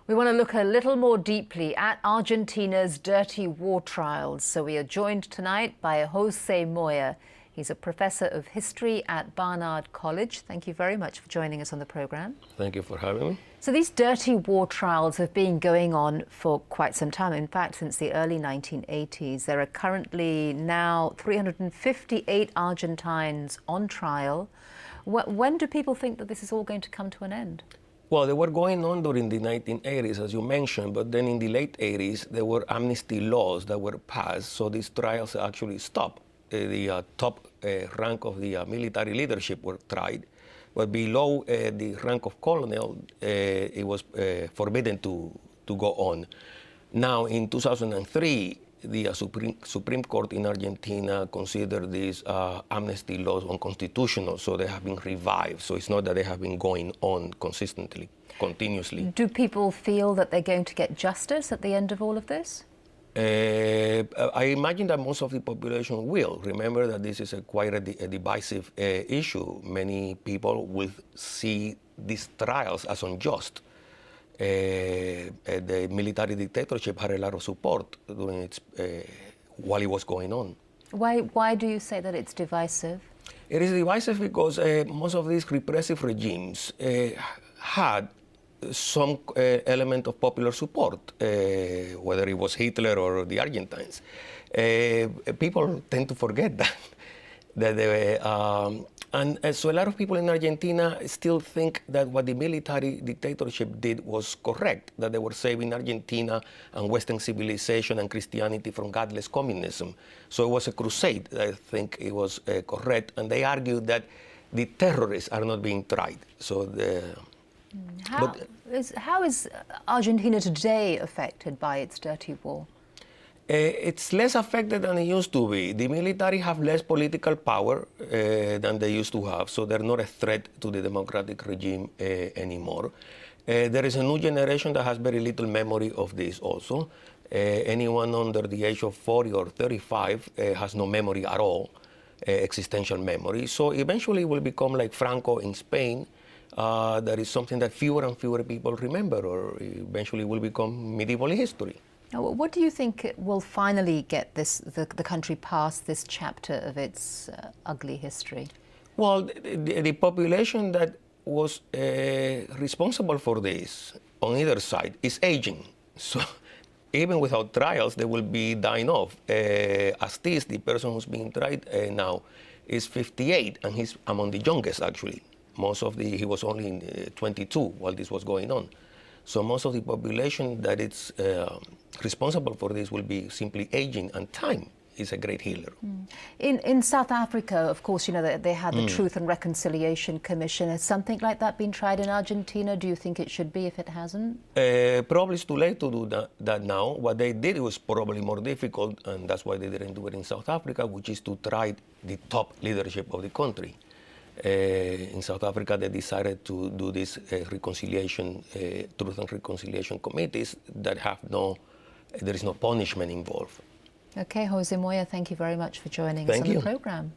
We want to look a little more deeply at Argentina's dirty war trials. So we are joined tonight by Jose Moya. He's a professor of history at Barnard College. Thank you very much for joining us on the program. Thank you for having me. So these dirty war trials have been going on for quite some time. In fact, since the early 1980s. There are currently now 358 Argentines on trial. When do people think that this is all going to come to an end? Well, they were going on during the 1980s, as you mentioned, but then in the late 80s, there were amnesty laws that were passed, so these trials actually stopped. The top rank of the military leadership were tried, but below the rank of colonel, it was forbidden to go on. Now, in 2003, the Supreme Court in Argentina considered these amnesty laws unconstitutional, so they have been revived. So it's not that they have been going on consistently, continuously. Do people feel that they're going to get justice at the end of all of this? I imagine that most of the population will. Remember that this is quite a divisive issue. Many people will see these trials as unjust. The military dictatorship had a lot of support during its while it was going on. Why do you say that it's divisive? It is divisive because most of these repressive regimes had some element of popular support, whether it was Hitler or the Argentines. People tend to forget that. So a lot of people in Argentina still think that what the military dictatorship did was correct, that they were saving Argentina and Western civilization and Christianity from godless communism. So it was a crusade. I think it was correct. And they argued that the terrorists are not being tried. So how is Argentina today affected by its dirty war? It's less affected than it used to be. The military have less political power than they used to have, so they're not a threat to the democratic regime anymore. There is a new generation that has very little memory of this also. Anyone under the age of 40 or 35 has no memory at all, existential memory. So eventually it will become like Franco in Spain. That is something that fewer and fewer people remember, or eventually will become medieval history. What do you think will finally get the country past this chapter of its ugly history? Well, the population that was responsible for this on either side is aging. So even without trials, they will be dying off. Astiz, the person who's being tried now, is 58, and he's among the youngest, actually. He was only 22 while this was going on. So most of the population that is responsible for this will be simply aging, and time is a great healer. In South Africa, of course, you know, they had the Truth and Reconciliation Commission. Has something like that been tried in Argentina? Do you think it should be if it hasn't? Probably it's too late to do that now. What they did was probably more difficult, and that's why they didn't do it in South Africa, which is to try the top leadership of the country. In South Africa, they decided to do this reconciliation, Truth and Reconciliation committees that have there is no punishment involved. Okay, Jose Moya, thank you very much for joining us on the program.